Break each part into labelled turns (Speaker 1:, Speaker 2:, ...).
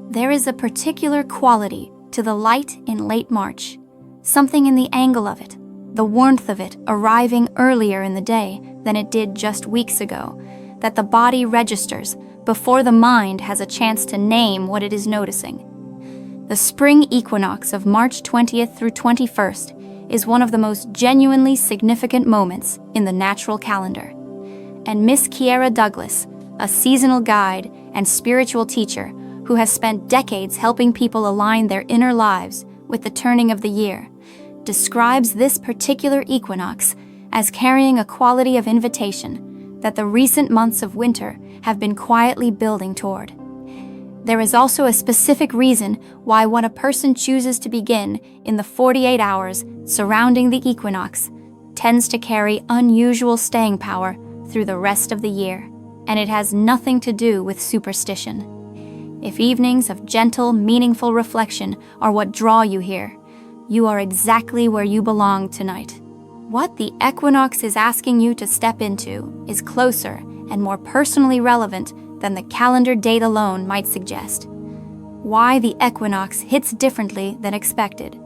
Speaker 1: There is a particular quality to the light in late March, something in the angle of it, the warmth of it arriving earlier in the day than it did just weeks ago, that the body registers before the mind has a chance to name what it is noticing. The spring equinox of March 20th through 21st is one of the most genuinely significant moments in the natural calendar. And Miss Kiera Douglas, a seasonal guide and spiritual teacher who has spent decades helping people align their inner lives with the turning of the year, describes this particular equinox as carrying a quality of invitation that the recent months of winter have been quietly building toward. There is also a specific reason why when a person chooses to begin in the 48 hours surrounding the equinox, tends to carry unusual staying power through the rest of the year, and it has nothing to do with superstition. If evenings of gentle, meaningful reflection are what draw you here, you are exactly where you belong tonight. What the equinox is asking you to step into is closer and more personally relevant than the calendar date alone might suggest. Why the equinox hits differently than expected.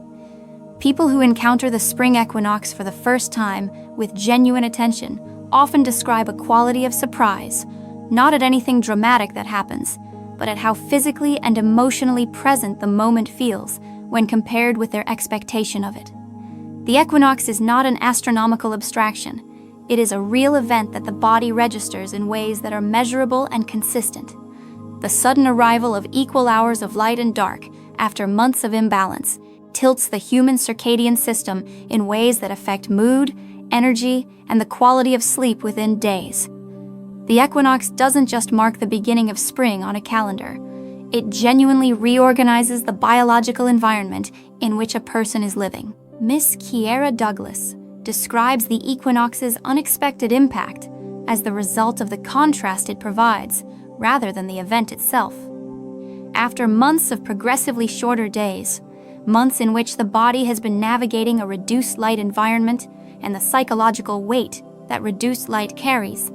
Speaker 1: People who encounter the spring equinox for the first time with genuine attention often describe a quality of surprise, not at anything dramatic that happens, but at how physically and emotionally present the moment feels when compared with their expectation of it. The equinox is not an astronomical abstraction. It is a real event that the body registers in ways that are measurable and consistent. The sudden arrival of equal hours of light and dark after months of imbalance tilts the human circadian system in ways that affect mood, energy, and the quality of sleep within days. The equinox doesn't just mark the beginning of spring on a calendar. It genuinely reorganizes the biological environment in which a person is living. Miss Kiera Douglas describes the equinox's unexpected impact as the result of the contrast it provides, rather than the event itself. After months of progressively shorter days, months in which the body has been navigating a reduced light environment and the psychological weight that reduced light carries,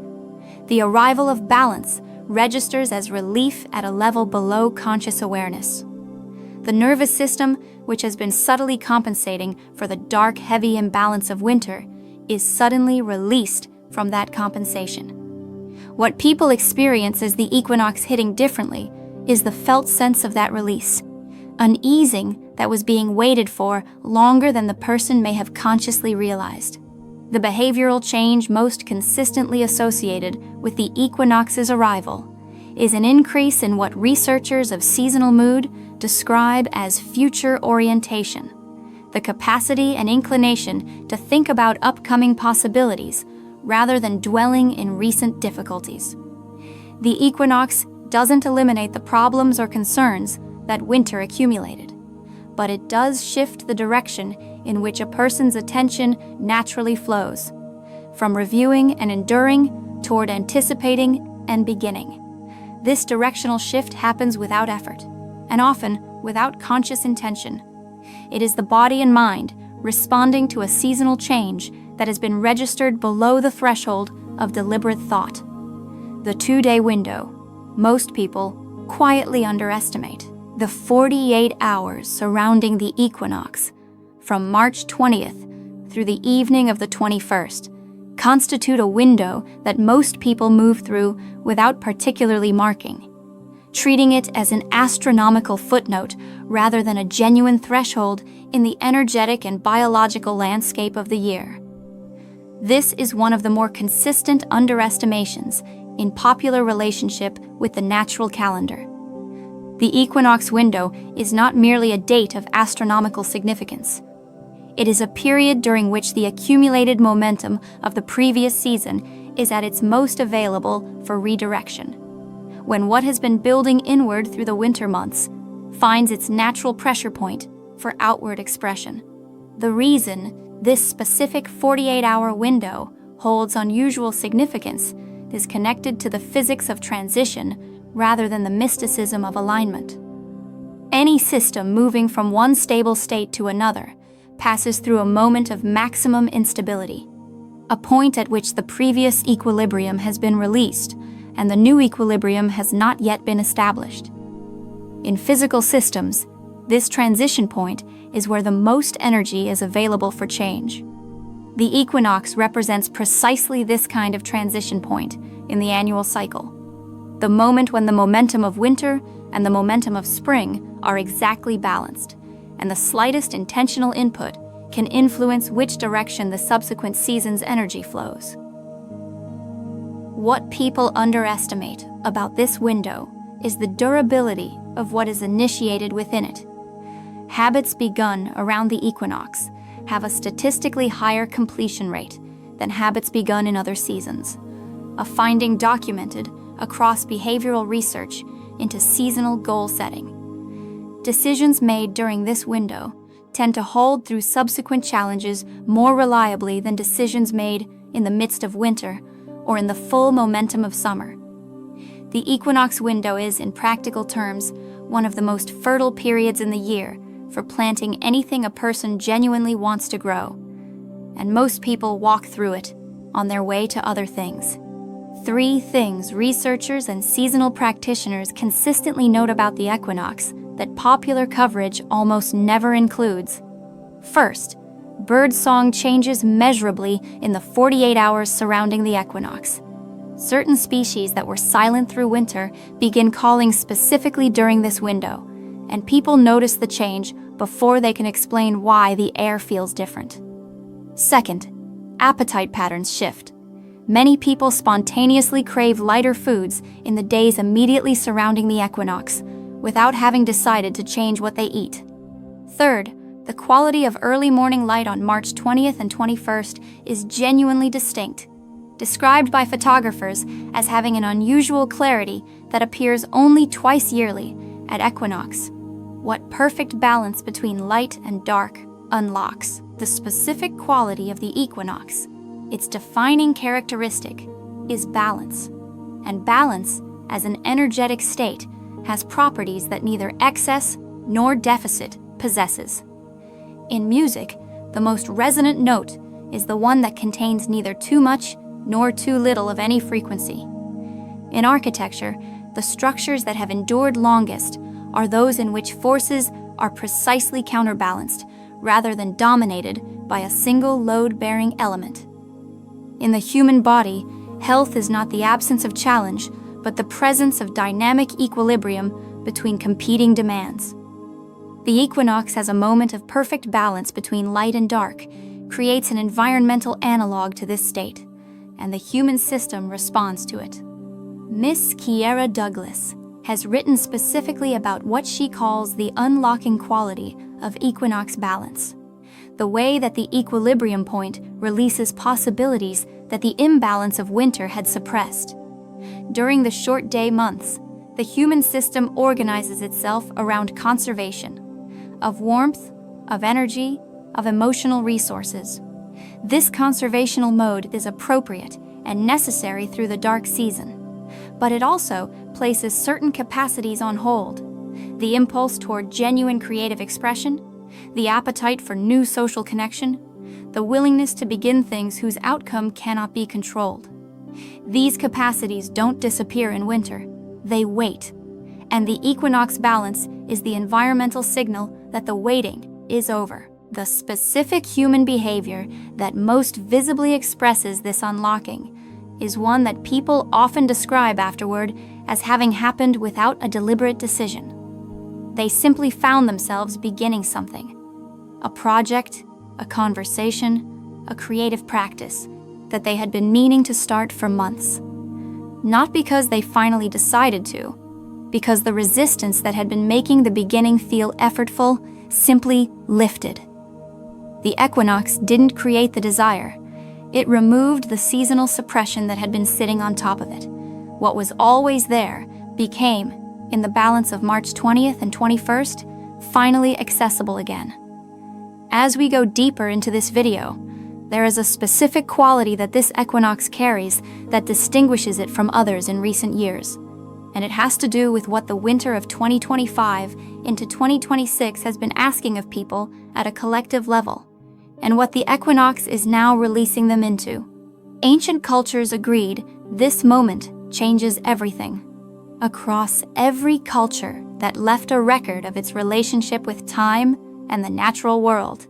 Speaker 1: the arrival of balance registers as relief at a level below conscious awareness. The nervous system, which has been subtly compensating for the dark, heavy imbalance of winter, is suddenly released from that compensation. What people experience as the equinox hitting differently is the felt sense of that release, an easing that was being waited for longer than the person may have consciously realized. The behavioral change most consistently associated with the equinox's arrival is an increase in what researchers of seasonal mood describe as future orientation, the capacity and inclination to think about upcoming possibilities rather than dwelling in recent difficulties. The equinox doesn't eliminate the problems or concerns that winter accumulated, but it does shift the direction in which a person's attention naturally flows, from reviewing and enduring toward anticipating and beginning. This directional shift happens without effort, and often without conscious intention. It is the body and mind responding to a seasonal change that has been registered below the threshold of deliberate thought. The 2-day window, most people quietly underestimate. The 48 hours surrounding the equinox, from March 20th through the evening of the 21st, constitute a window that most people move through without particularly marking, treating it as an astronomical footnote rather than a genuine threshold in the energetic and biological landscape of the year. This is one of the more consistent underestimations in popular relationship with the natural calendar. The equinox window is not merely a date of astronomical significance. It is a period during which the accumulated momentum of the previous season is at its most available for redirection, when what has been building inward through the winter months finds its natural pressure point for outward expression. The reason this specific 48-hour window holds unusual significance is connected to the physics of transition rather than the mysticism of alignment. Any system moving from one stable state to another passes through a moment of maximum instability, a point at which the previous equilibrium has been released and the new equilibrium has not yet been established. In physical systems, this transition point is where the most energy is available for change. The equinox represents precisely this kind of transition point in the annual cycle, the moment when the momentum of winter and the momentum of spring are exactly balanced, and the slightest intentional input can influence which direction the subsequent season's energy flows. What people underestimate about this window is the durability of what is initiated within it. Habits begun around the equinox have a statistically higher completion rate than habits begun in other seasons, a finding documented across behavioral research into seasonal goal setting. Decisions made during this window tend to hold through subsequent challenges more reliably than decisions made in the midst of winter or in the full momentum of summer. The equinox window is, in practical terms, one of the most fertile periods in the year for planting anything a person genuinely wants to grow, and most people walk through it on their way to other things. 3 things researchers and seasonal practitioners consistently note about the equinox that popular coverage almost never includes. First, birdsong changes measurably in the 48 hours surrounding the equinox. Certain species that were silent through winter begin calling specifically during this window, and people notice the change before they can explain why the air feels different. Second, appetite patterns shift. Many people spontaneously crave lighter foods in the days immediately surrounding the equinox, without having decided to change what they eat. Third, the quality of early morning light on March 20th and 21st is genuinely distinct, described by photographers as having an unusual clarity that appears only twice yearly at equinox. What perfect balance between light and dark unlocks the specific quality of the equinox. Its defining characteristic is balance, and balance, as an energetic state, has properties that neither excess nor deficit possesses. In music, the most resonant note is the one that contains neither too much nor too little of any frequency. In architecture, the structures that have endured longest are those in which forces are precisely counterbalanced rather than dominated by a single load-bearing element. In the human body, health is not the absence of challenge, but the presence of dynamic equilibrium between competing demands. The equinox has a moment of perfect balance between light and dark, creates an environmental analog to this state, and the human system responds to it. Miss Kiera Douglas has written specifically about what she calls the unlocking quality of equinox balance, the way that the equilibrium point releases possibilities that the imbalance of winter had suppressed. During the short day months, the human system organizes itself around conservation of warmth, of energy, of emotional resources. This conservational mode is appropriate and necessary through the dark season, but it also places certain capacities on hold: the impulse toward genuine creative expression, the appetite for new social connection, the willingness to begin things whose outcome cannot be controlled. These capacities don't disappear in winter, they wait, and the equinox balance is the environmental signal that the waiting is over. The specific human behavior that most visibly expresses this unlocking is one that people often describe afterward as having happened without a deliberate decision. They simply found themselves beginning something: a project, a conversation, a creative practice that they had been meaning to start for months. Not because they finally decided to, because the resistance that had been making the beginning feel effortful simply lifted. The equinox didn't create the desire. It removed the seasonal suppression that had been sitting on top of it. What was always there became, in the balance of March 20th and 21st, finally accessible again. As we go deeper into this video, there is a specific quality that this equinox carries that distinguishes it from others in recent years, and it has to do with what the winter of 2025 into 2026 has been asking of people at a collective level, and what the equinox is now releasing them into. Ancient cultures agreed this moment changes everything. Across every culture, that left a record of its relationship with time and the natural world.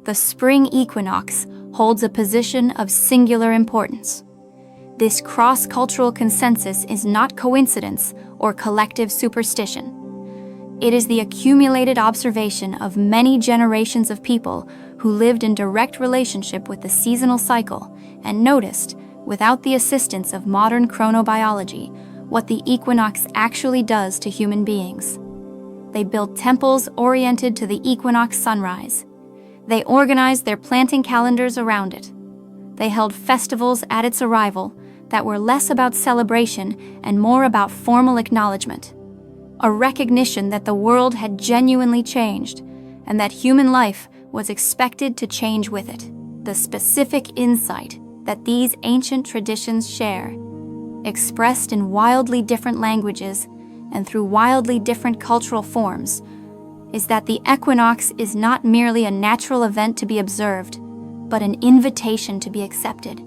Speaker 1: The spring equinox holds a position of singular importance. This cross-cultural consensus is not coincidence or collective superstition. It is the accumulated observation of many generations of people who lived in direct relationship with the seasonal cycle and noticed, without the assistance of modern chronobiology, what the equinox actually does to human beings. They built temples oriented to the equinox sunrise. They organized their planting calendars around it. They held festivals at its arrival that were less about celebration and more about formal acknowledgement, a recognition that the world had genuinely changed and that human life was expected to change with it. The specific insight that these ancient traditions share, expressed in wildly different languages and through wildly different cultural forms, is that the equinox is not merely a natural event to be observed, but an invitation to be accepted.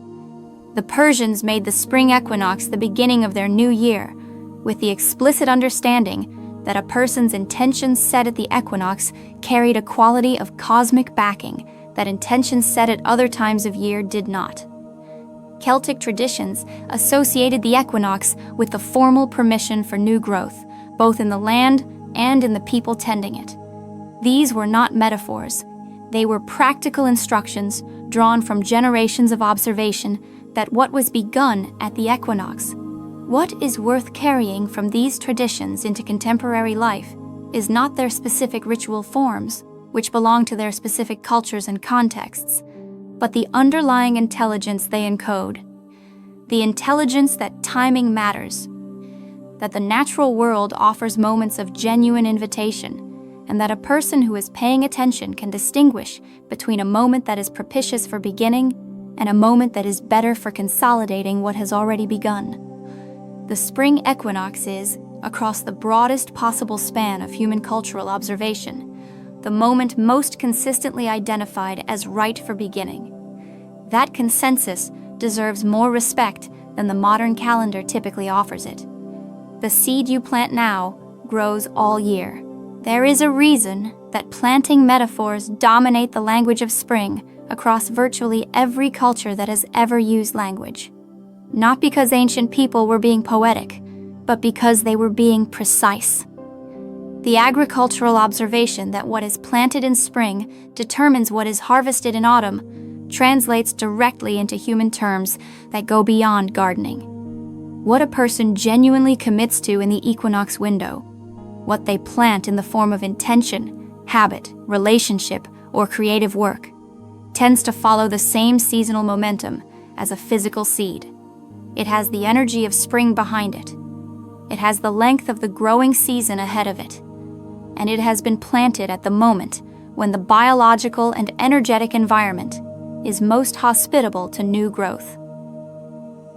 Speaker 1: The Persians made the spring equinox the beginning of their new year, with the explicit understanding that a person's intentions set at the equinox carried a quality of cosmic backing that intentions set at other times of year did not. Celtic traditions associated the equinox with the formal permission for new growth, both in the land and in the people tending it. These were not metaphors. They were practical instructions drawn from generations of observation that what was begun at the equinox, what is worth carrying from these traditions into contemporary life, is not their specific ritual forms, which belong to their specific cultures and contexts, but the underlying intelligence they encode. The intelligence that timing matters, that the natural world offers moments of genuine invitation, and that a person who is paying attention can distinguish between a moment that is propitious for beginning and a moment that is better for consolidating what has already begun. The spring equinox is, across the broadest possible span of human cultural observation, the moment most consistently identified as right for beginning. That consensus deserves more respect than the modern calendar typically offers it. The seed you plant now grows all year. There is a reason that planting metaphors dominate the language of spring across virtually every culture that has ever used language. Not because ancient people were being poetic, but because they were being precise. The agricultural observation that what is planted in spring determines what is harvested in autumn translates directly into human terms that go beyond gardening. What a person genuinely commits to in the equinox window, what they plant in the form of intention, habit, relationship, or creative work, tends to follow the same seasonal momentum as a physical seed. It has the energy of spring behind it. It has the length of the growing season ahead of it. And it has been planted at the moment when the biological and energetic environment is most hospitable to new growth.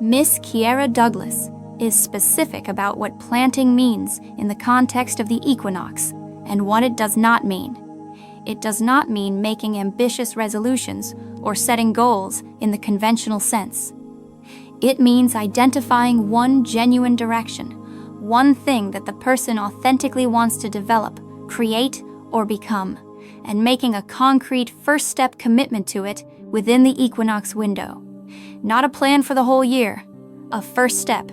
Speaker 1: Miss Kiera Douglas is specific about what planting means in the context of the equinox and what it does not mean. It does not mean making ambitious resolutions or setting goals in the conventional sense. It means identifying one genuine direction, one thing that the person authentically wants to develop, create, or become, and making a concrete first-step commitment to it within the equinox window. Not a plan for the whole year, a first step.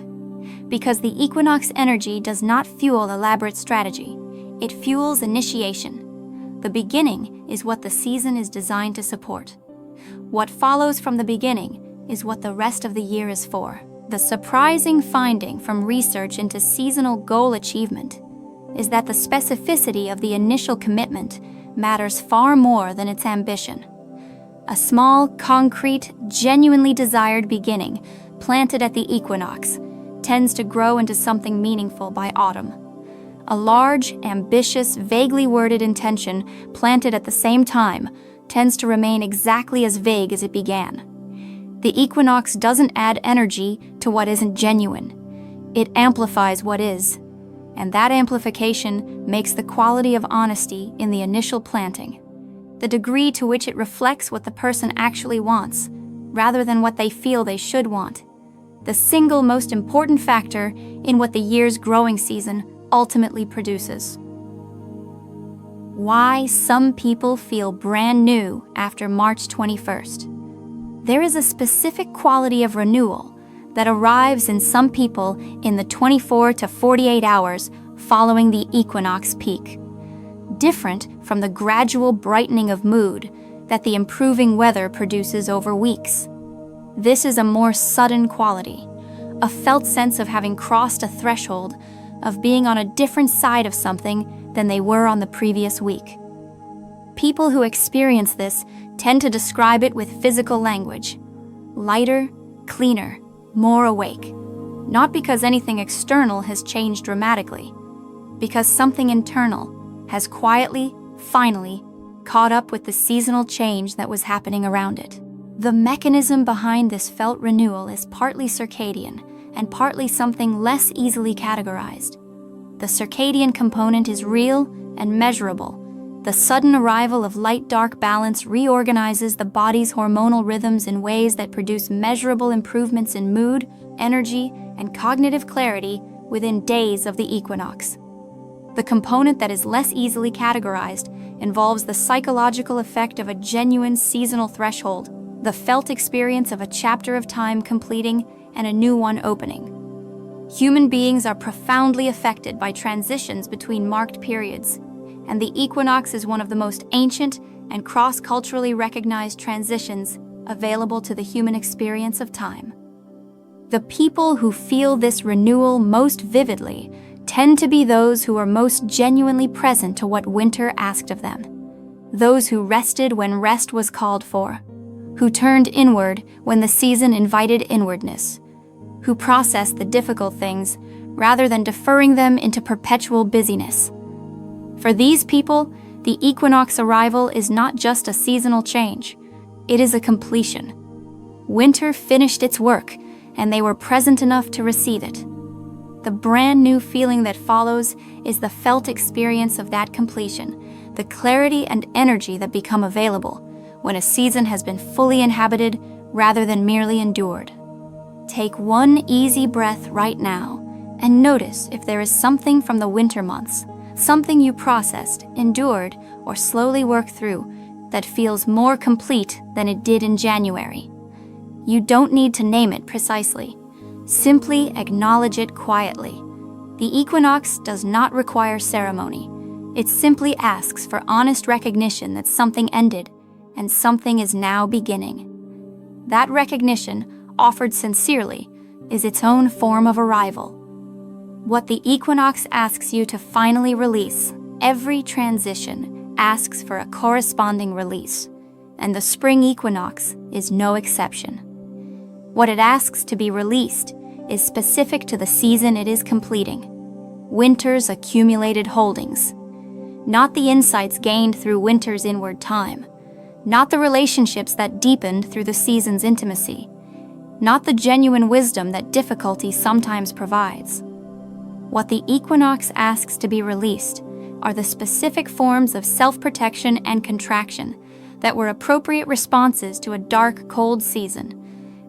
Speaker 1: Because the equinox energy does not fuel elaborate strategy, it fuels initiation. The beginning is what the season is designed to support. What follows from the beginning is what the rest of the year is for. The surprising finding from research into seasonal goal achievement is that the specificity of the initial commitment matters far more than its ambition. A small, concrete, genuinely desired beginning, planted at the equinox, tends to grow into something meaningful by autumn. A large, ambitious, vaguely worded intention planted at the same time tends to remain exactly as vague as it began. The equinox doesn't add energy to what isn't genuine. It amplifies what is, and that amplification makes the quality of honesty in the initial planting, the degree to which it reflects what the person actually wants, rather than what they feel they should want, the single most important factor in what the year's growing season ultimately produces. Why some people feel brand new after March 21st. There is a specific quality of renewal that arrives in some people in the 24 to 48 hours following the equinox peak, different from the gradual brightening of mood that the improving weather produces over weeks. This is a more sudden quality, a felt sense of having crossed a threshold, of being on a different side of something than they were on the previous week. People who experience this tend to describe it with physical language: lighter, cleaner, more awake. Not because anything external has changed dramatically, because something internal has quietly, finally, caught up with the seasonal change that was happening around it. The mechanism behind this felt renewal is partly circadian and partly something less easily categorized. The circadian component is real and measurable. The sudden arrival of light-dark balance reorganizes the body's hormonal rhythms in ways that produce measurable improvements in mood, energy, and cognitive clarity within days of the equinox. The component that is less easily categorized involves the psychological effect of a genuine seasonal threshold, the felt experience of a chapter of time completing and a new one opening. Human beings are profoundly affected by transitions between marked periods, and the equinox is one of the most ancient and cross-culturally recognized transitions available to the human experience of time. The people who feel this renewal most vividly tend to be those who are most genuinely present to what winter asked of them, those who rested when rest was called for, who turned inward when the season invited inwardness, who processed the difficult things rather than deferring them into perpetual busyness. For these people, the equinox arrival is not just a seasonal change, it is a completion. Winter finished its work, and they were present enough to receive it. The brand new feeling that follows is the felt experience of that completion, the clarity and energy that become available when a season has been fully inhabited rather than merely endured. Take one easy breath right now and notice if there is something from the winter months, something you processed, endured, or slowly worked through that feels more complete than it did in January. You don't need to name it precisely. Simply acknowledge it quietly. The equinox does not require ceremony. It simply asks for honest recognition that something ended and something is now beginning. That recognition, offered sincerely, is its own form of arrival. What the equinox asks you to finally release, every transition asks for a corresponding release, and the spring equinox is no exception. What it asks to be released is specific to the season it is completing, winter's accumulated holdings, not the insights gained through winter's inward time, not the relationships that deepened through the season's intimacy, not the genuine wisdom that difficulty sometimes provides. What the equinox asks to be released are the specific forms of self-protection and contraction that were appropriate responses to a dark, cold season,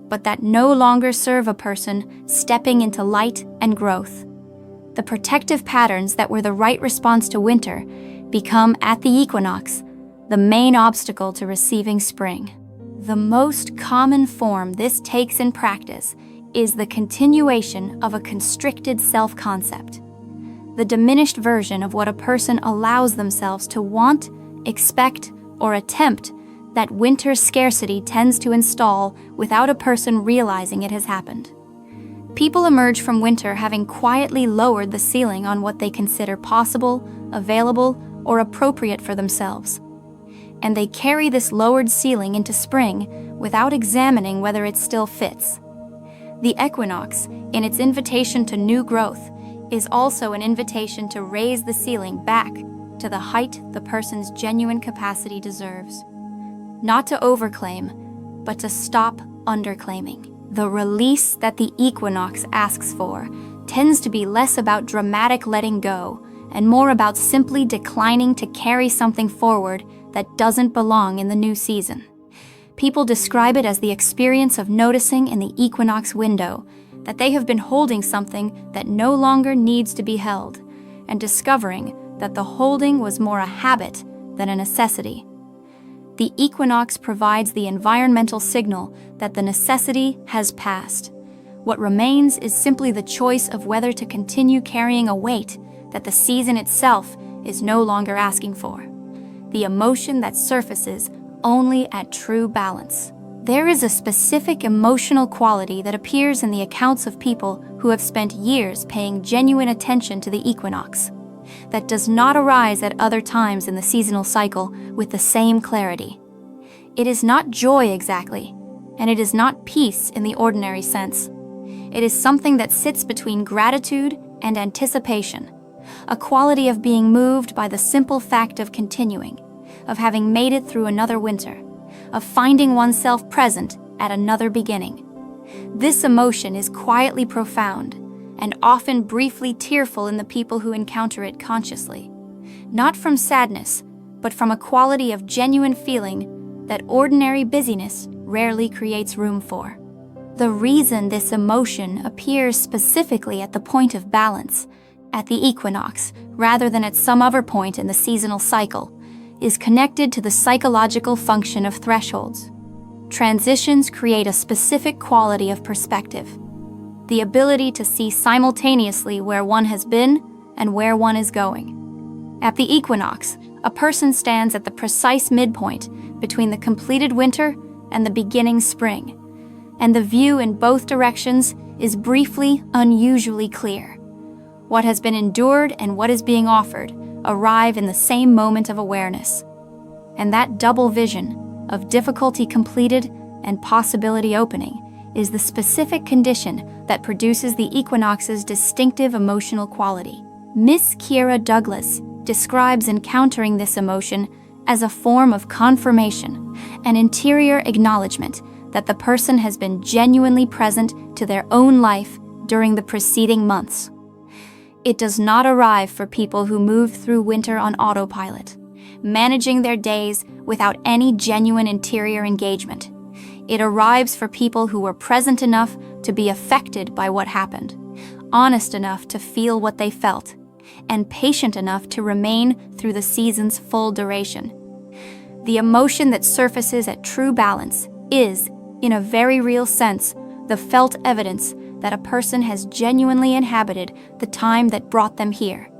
Speaker 1: but that no longer serve a person stepping into light and growth. The protective patterns that were the right response to winter become, at the equinox, the main obstacle to receiving spring. The most common form this takes in practice is the continuation of a constricted self-concept, the diminished version of what a person allows themselves to want, expect, or attempt that winter scarcity tends to install without a person realizing it has happened. People emerge from winter having quietly lowered the ceiling on what they consider possible, available, or appropriate for themselves. And they carry this lowered ceiling into spring without examining whether it still fits. The equinox, in its invitation to new growth, is also an invitation to raise the ceiling back to the height the person's genuine capacity deserves. Not to overclaim, but to stop underclaiming. The release that the equinox asks for tends to be less about dramatic letting go and more about simply declining to carry something forward that doesn't belong in the new season. People describe it as the experience of noticing in the equinox window that they have been holding something that no longer needs to be held, and discovering that the holding was more a habit than a necessity. The equinox provides the environmental signal that the necessity has passed. What remains is simply the choice of whether to continue carrying a weight that the season itself is no longer asking for. The emotion that surfaces only at true balance. There is a specific emotional quality that appears in the accounts of people who have spent years paying genuine attention to the equinox, that does not arise at other times in the seasonal cycle with the same clarity. It is not joy exactly, and it is not peace in the ordinary sense. It is something that sits between gratitude and anticipation, a quality of being moved by the simple fact of continuing, of having made it through another winter, of finding oneself present at another beginning. This emotion is quietly profound and often briefly tearful in the people who encounter it consciously, not from sadness, but from a quality of genuine feeling that ordinary busyness rarely creates room for. The reason this emotion appears specifically at the point of balance, at the equinox, rather than at some other point in the seasonal cycle, is connected to the psychological function of thresholds. Transitions create a specific quality of perspective, the ability to see simultaneously where one has been and where one is going. At the equinox, a person stands at the precise midpoint between the completed winter and the beginning spring, and the view in both directions is briefly, unusually clear. What has been endured and what is being offered arrive in the same moment of awareness. And that double vision of difficulty completed and possibility opening is the specific condition that produces the equinox's distinctive emotional quality. Miss Kiera Douglas describes encountering this emotion as a form of confirmation, an interior acknowledgement that the person has been genuinely present to their own life during the preceding months. It does not arrive for people who move through winter on autopilot, managing their days without any genuine interior engagement. It arrives for people who were present enough to be affected by what happened, honest enough to feel what they felt, and patient enough to remain through the season's full duration. The emotion that surfaces at true balance is, in a very real sense, the felt evidence that a person has genuinely inhabited the time that brought them here.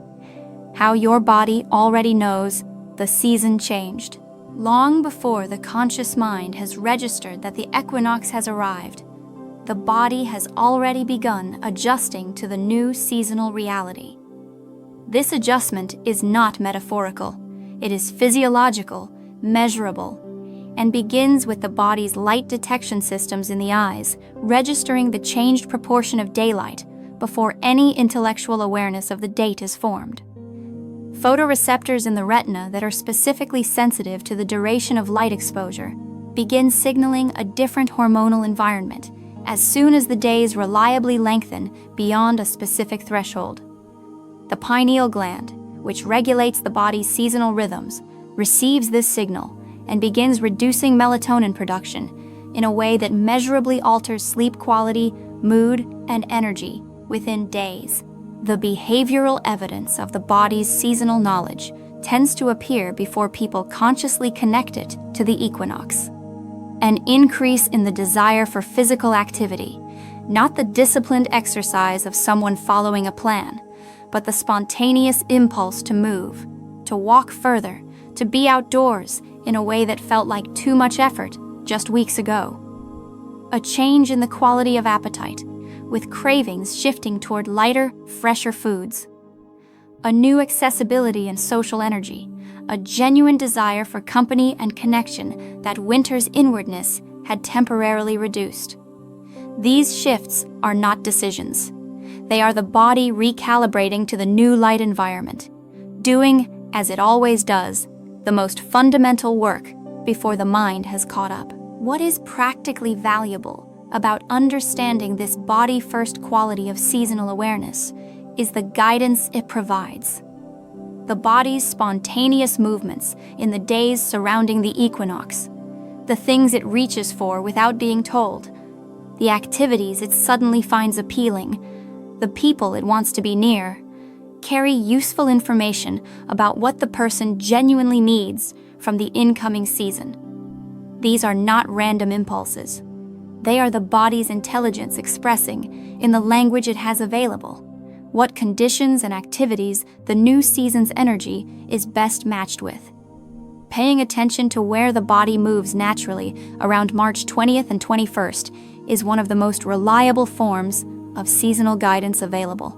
Speaker 1: How your body already knows the season changed. Long before the conscious mind has registered that the equinox has arrived, the body has already begun adjusting to the new seasonal reality. This adjustment is not metaphorical. It is physiological, measurable, and begins with the body's light detection systems in the eyes, registering the changed proportion of daylight before any intellectual awareness of the date is formed. Photoreceptors in the retina that are specifically sensitive to the duration of light exposure begin signaling a different hormonal environment as soon as the days reliably lengthen beyond a specific threshold. The pineal gland, which regulates the body's seasonal rhythms, receives this signal and begins reducing melatonin production in a way that measurably alters sleep quality, mood, and energy within days. The behavioral evidence of the body's seasonal knowledge tends to appear before people consciously connect it to the equinox. An increase in the desire for physical activity, not the disciplined exercise of someone following a plan, but the spontaneous impulse to move, to walk further, to be outdoors in a way that felt like too much effort just weeks ago. A change in the quality of appetite, with cravings shifting toward lighter, fresher foods. A new accessibility and social energy, a genuine desire for company and connection that winter's inwardness had temporarily reduced. These shifts are not decisions. They are the body recalibrating to the new light environment, doing, as it always does, the most fundamental work before the mind has caught up. What is practically valuable about understanding this body-first quality of seasonal awareness is the guidance it provides. The body's spontaneous movements in the days surrounding the equinox, the things it reaches for without being told, the activities it suddenly finds appealing, the people it wants to be near, carry useful information about what the person genuinely needs from the incoming season. These are not random impulses. They are the body's intelligence expressing, in the language it has available, what conditions and activities the new season's energy is best matched with. Paying attention to where the body moves naturally around March 20th and 21st is one of the most reliable forms of seasonal guidance available.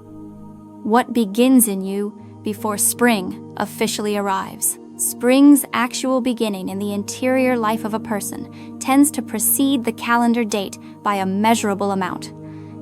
Speaker 1: What begins in you before spring officially arrives? Spring's actual beginning in the interior life of a person tends to precede the calendar date by a measurable amount.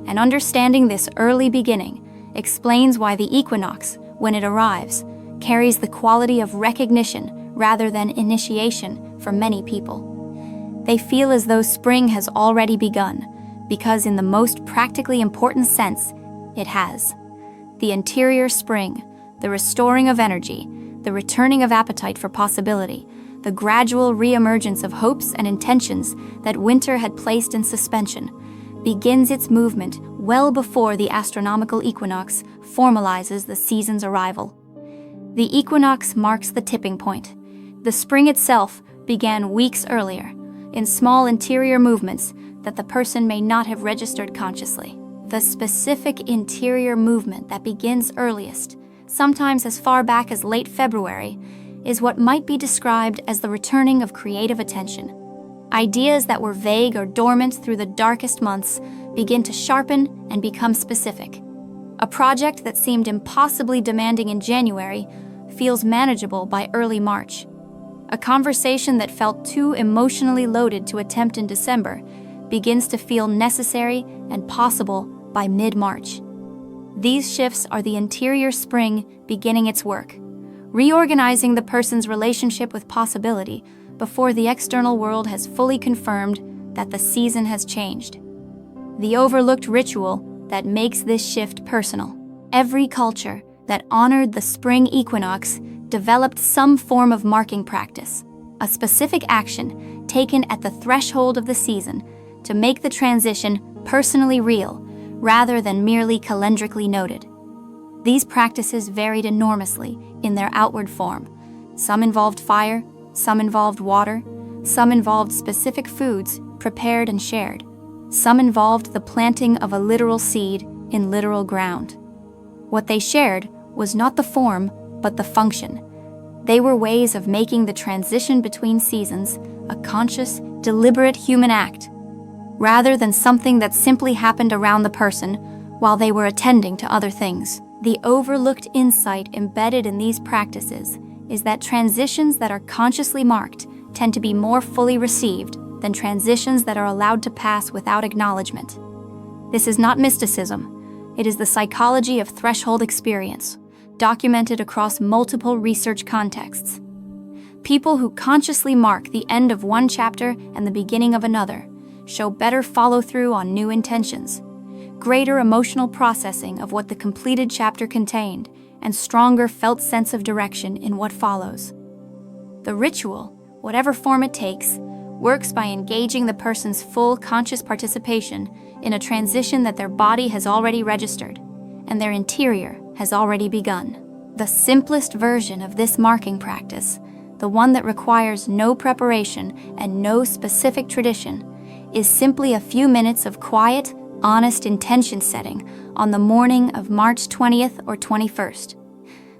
Speaker 1: And understanding this early beginning explains why the equinox, when it arrives, carries the quality of recognition rather than initiation for many people. They feel as though spring has already begun, because in the most practically important sense, it has. The interior spring, the restoring of energy, the returning of appetite for possibility, the gradual re-emergence of hopes and intentions that winter had placed in suspension, begins its movement well before the astronomical equinox formalizes the season's arrival. The equinox marks the tipping point. The spring itself began weeks earlier, in small interior movements that the person may not have registered consciously. The specific interior movement that begins earliest, sometimes as far back as late February, is what might be described as the returning of creative attention. Ideas that were vague or dormant through the darkest months begin to sharpen and become specific. A project that seemed impossibly demanding in January feels manageable by early March. A conversation that felt too emotionally loaded to attempt in December begins to feel necessary and possible by mid-March. These shifts are the interior spring beginning its work, reorganizing the person's relationship with possibility before the external world has fully confirmed that the season has changed. The overlooked ritual that makes this shift personal. Every culture that honored the spring equinox developed some form of marking practice, a specific action taken at the threshold of the season to make the transition personally real rather than merely calendrically noted. These practices varied enormously in their outward form. Some involved fire, some involved water, some involved specific foods prepared and shared. Some involved the planting of a literal seed in literal ground. What they shared was not the form, but the function. They were ways of making the transition between seasons a conscious, deliberate human act, rather than something that simply happened around the person while they were attending to other things. The overlooked insight embedded in these practices is that transitions that are consciously marked tend to be more fully received than transitions that are allowed to pass without acknowledgement. This is not mysticism. It is the psychology of threshold experience, documented across multiple research contexts. People who consciously mark the end of one chapter and the beginning of another show better follow-through on new intentions, greater emotional processing of what the completed chapter contained, and stronger felt sense of direction in what follows. The ritual, whatever form it takes, works by engaging the person's full conscious participation in a transition that their body has already registered and their interior has already begun. The simplest version of this marking practice, the one that requires no preparation and no specific tradition, is simply a few minutes of quiet, honest intention setting on the morning of March 20th or 21st.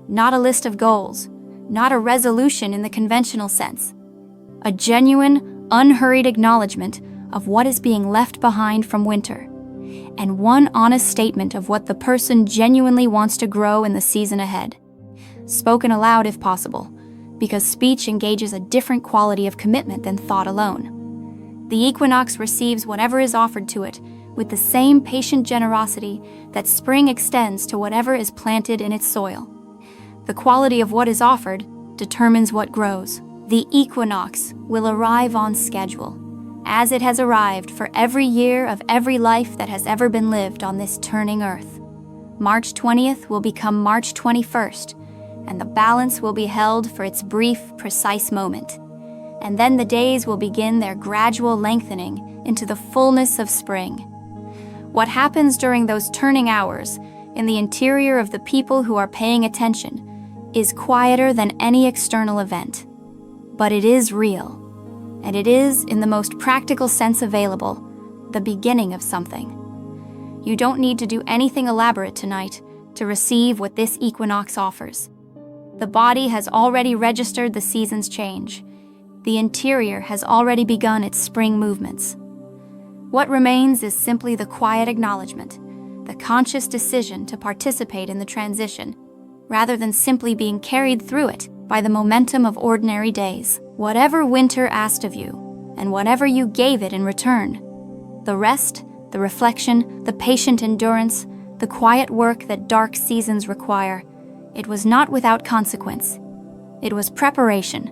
Speaker 1: Not a list of goals, not a resolution in the conventional sense. A genuine, unhurried acknowledgement of what is being left behind from winter, and one honest statement of what the person genuinely wants to grow in the season ahead. Spoken aloud if possible, because speech engages a different quality of commitment than thought alone. The equinox receives whatever is offered to it with the same patient generosity that spring extends to whatever is planted in its soil. The quality of what is offered determines what grows. The equinox will arrive on schedule, as it has arrived for every year of every life that has ever been lived on this turning earth. March 20th will become March 21st, and the balance will be held for its brief, precise moment. And then the days will begin their gradual lengthening into the fullness of spring. What happens during those turning hours in the interior of the people who are paying attention, is quieter than any external event. But it is real, and it is, in the most practical sense available, the beginning of something. You don't need to do anything elaborate tonight to receive what this equinox offers. The body has already registered the season's change. The interior has already begun its spring movements. What remains is simply the quiet acknowledgement, the conscious decision to participate in the transition, rather than simply being carried through it by the momentum of ordinary days. Whatever winter asked of you, and whatever you gave it in return, the rest, the reflection, the patient endurance, the quiet work that dark seasons require, it was not without consequence. It was preparation,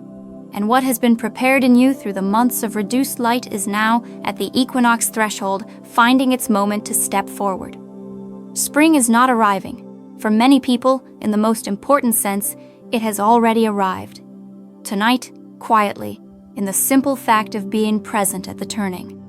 Speaker 1: and what has been prepared in you through the months of reduced light is now, at the equinox threshold, finding its moment to step forward. Spring is not arriving. For many people, in the most important sense, it has already arrived. Tonight, quietly, in the simple fact of being present at the turning.